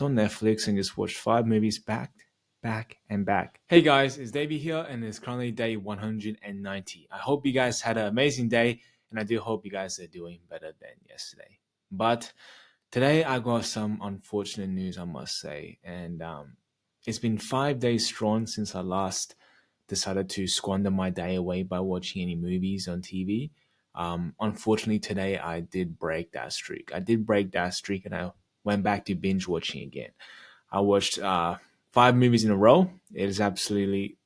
on Netflix and just watched 5 movies back, and back. Hey guys, it's Davey here, and it's currently day 190. I hope you guys had an amazing day, and I do hope you guys are doing better than yesterday. But today I got some unfortunate news, I must say, and it's been 5 days strong since I last decided to squander my day away by watching any movies on TV. Unfortunately, today I did break that streak. And I went back to binge watching again. I watched 5 movies in a row. It is absolutely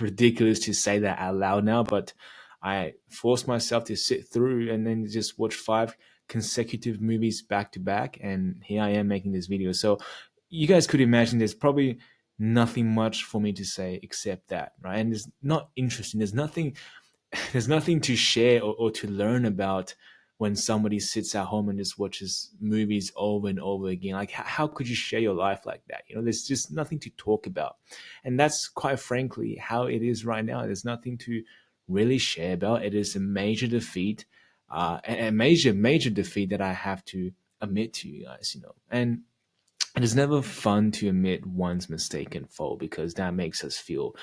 ridiculous to say that out loud now, but I forced myself to sit through and then just watch 5 consecutive movies back to back. And here I am making this video. So you guys could imagine there's probably nothing much for me to say except that, right? And it's not interesting. There's nothing to share or to learn about when somebody sits at home and just watches movies over and over again. Like, how could you share your life like that? There's just nothing to talk about. And that's quite frankly how it is right now. There's nothing to really share about. It is a major defeat, a major defeat that I have to admit to you guys. And it is never fun to admit one's mistake and fault because that makes us feel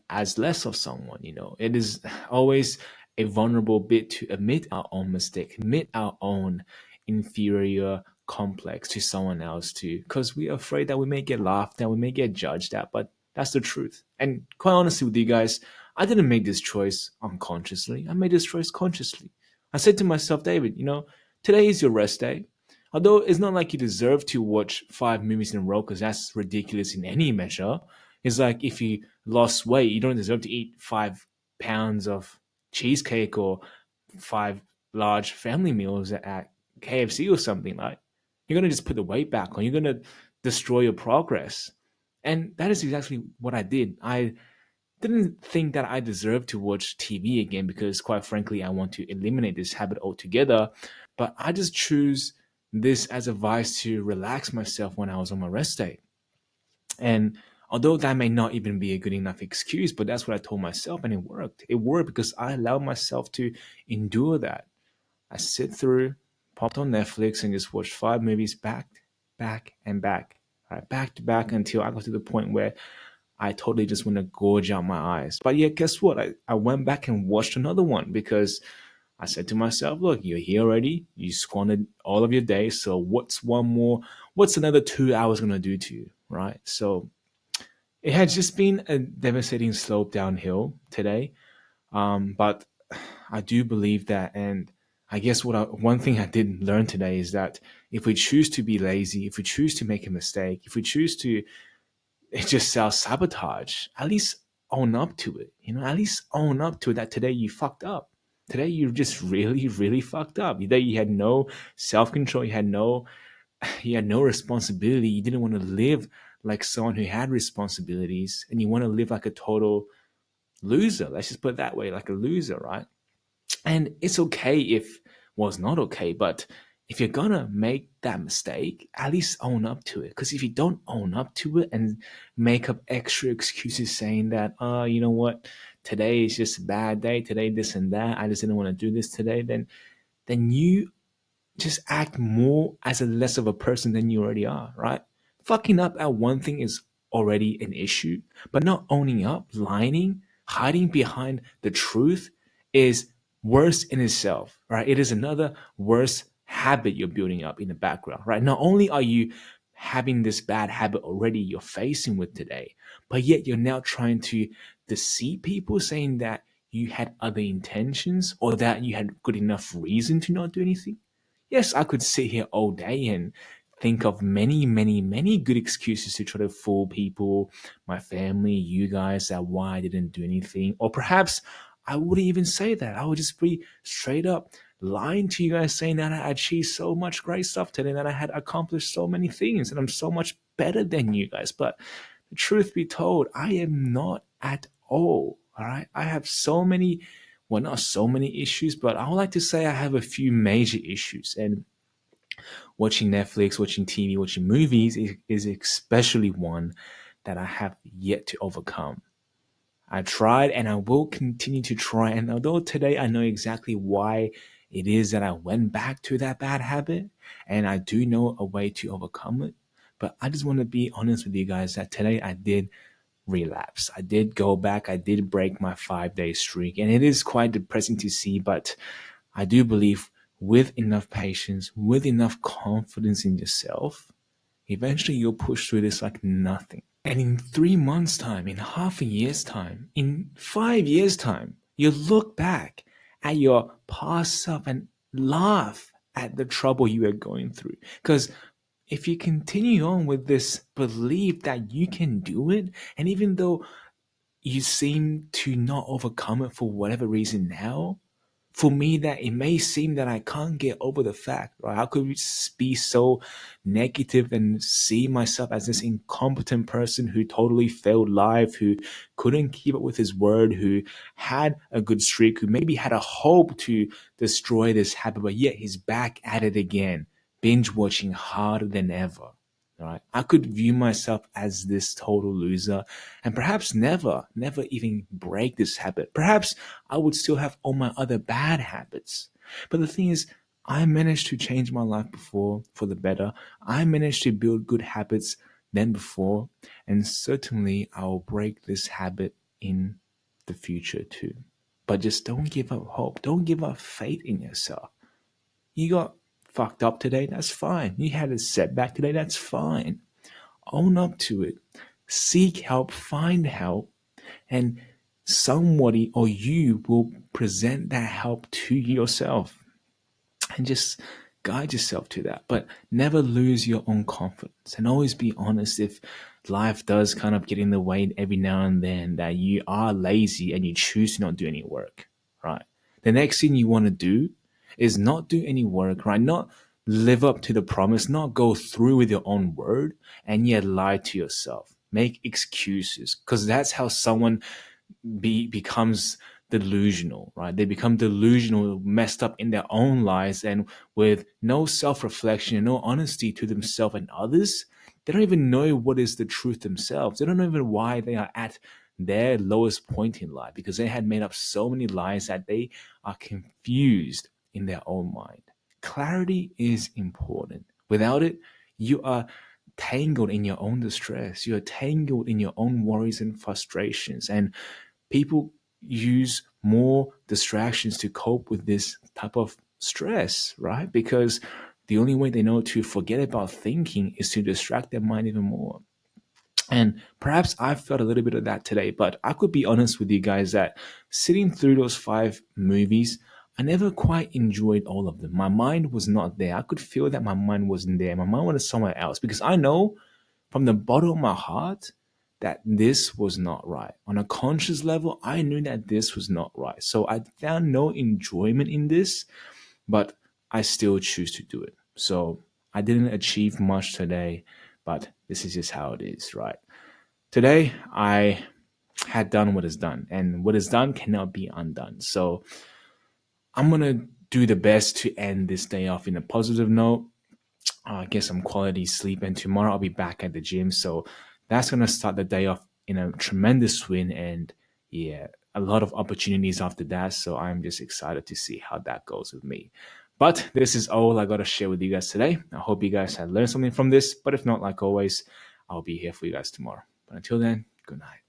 as less of someone. It is always a vulnerable bit to admit our own mistake, admit our own inferior complex to someone else too, because we are afraid that we may get laughed at, we may get judged at, but that's the truth. And quite honestly with you guys, I didn't make this choice unconsciously. I made this choice consciously. I said to myself, David, today is your rest day. Although it's not like you deserve to watch 5 movies in a row because that's ridiculous in any measure. It's like if you lost weight, you don't deserve to eat 5 pounds of cheesecake or 5 large family meals at KFC or something. Like, you're gonna just put the weight back on. You're gonna destroy your progress, and that is exactly what I did. I didn't think that I deserved to watch TV again because, quite frankly, I want to eliminate this habit altogether. But I just choose this as a vice to relax myself when I was on my rest day. And although that may not even be a good enough excuse, but that's what I told myself, and it worked. It worked because I allowed myself to endure that. I sit through, popped on Netflix, and just watched 5 movies back, and back. Right, back to back until I got to the point where I totally just want to gorge out my eyes. But yeah, guess what? I went back and watched another one because I said to myself, look, you're here already. You squandered all of your day. So what's another 2 hours going to do to you? Right. So it had just been a devastating slope downhill today. But I do believe that. And I guess one thing I did learn today is that if we choose to be lazy, if we choose to make a mistake, if we choose to just self sabotage, at least own up to it. At least own up to it that today you fucked up. Today you just really, really fucked up. Today you had no self control. You had no responsibility. You didn't want to live like someone who had responsibilities, and you want to live like a total loser. Let's just put it that way, like a loser, right? And it's okay if, well, it's not okay, but if you're gonna make that mistake, at least own up to it. Because if you don't own up to it and make up extra excuses saying that, you know what, today is just a bad day, today this and that, I just didn't want to do this today, then you just act more as a less of a person than you already are, right? Fucking up at one thing is already an issue, but not owning up, lying, hiding behind the truth is worse in itself, right? It is another worse habit you're building up in the background, right? Not only are you having this bad habit already you're facing with today, but yet you're now trying to deceive people saying that you had other intentions or that you had good enough reason to not do anything. Yes, I could sit here all day and think of many, many, many good excuses to try to fool people, my family, you guys, that why I didn't do anything. Or perhaps I wouldn't even say that. I would just be straight up lying to you guys saying that I achieved so much great stuff today, that I had accomplished so many things, and I'm so much better than you guys. But the truth be told, I am not at all. All right. I have so many, well, not so many issues, but I would like to say I have a few major issues. And watching Netflix, watching TV, watching movies is especially one that I have yet to overcome. I tried and I will continue to try. And although today I know exactly why it is that I went back to that bad habit, and I do know a way to overcome it, But I just want to be honest with you guys that today I did relapse. I did go back. I did break my 5 day streak. And it is quite depressing to see, but I do believe with enough patience, with enough confidence in yourself, eventually you'll push through this like nothing. And in 3 months' time, in half a year's time, in 5 years' time, you look back at your past self and laugh at the trouble you are going through. Because if you continue on with this belief that you can do it, and even though you seem to not overcome it for whatever reason now, for me that it may seem that I can't get over the fact, right? How could we be so negative and see myself as this incompetent person who totally failed life, who couldn't keep up with his word, who had a good streak, who maybe had a hope to destroy this habit, but yet he's back at it again, binge watching harder than ever. Right? I could view myself as this total loser and perhaps never even break this habit. Perhaps I would still have all my other bad habits. But the thing is, I managed to change my life before for the better. I managed to build good habits than before. And certainly I'll break this habit in the future too. But just don't give up hope. Don't give up faith in yourself. You got fucked up today, that's fine. You had a setback today, that's fine. Own up to it. Seek help, find help, and somebody or you will present that help to yourself. And just guide yourself to that. But never lose your own confidence and always be honest if life does kind of get in the way every now and then that you are lazy and you choose to not do any work, right? The next thing you want to do is not do any work, right? Not live up to the promise, not go through with your own word and yet lie to yourself. Make excuses because that's how someone becomes delusional, right? They become delusional, messed up in their own lives, and with no self-reflection and no honesty to themselves and others, they don't even know what is the truth themselves. They don't know even why they are at their lowest point in life because they had made up so many lies that they are confused in their own mind. Clarity is important. Without it, you are tangled in your own distress. You are tangled in your own worries and frustrations. And people use more distractions to cope with this type of stress, right? Because the only way they know to forget about thinking is to distract their mind even more. And perhaps I felt a little bit of that today, but I could be honest with you guys that sitting through those 5 movies, I never quite enjoyed all of them. My mind was not there. I could feel that my mind wasn't there. My mind was somewhere else because I know from the bottom of my heart that this was not right. On a conscious level, I knew that this was not right. So I found no enjoyment in this, but I still choose to do it. So I didn't achieve much today, but this is just how it is, right? Today, I had done what is done, and what is done cannot be undone. So I'm going to do the best to end this day off in a positive note. Get some quality sleep, and tomorrow I'll be back at the gym. So that's going to start the day off in a tremendous win, and yeah, a lot of opportunities after that. So I'm just excited to see how that goes with me. But this is all I got to share with you guys today. I hope you guys had learned something from this. But if not, like always, I'll be here for you guys tomorrow. But until then, good night.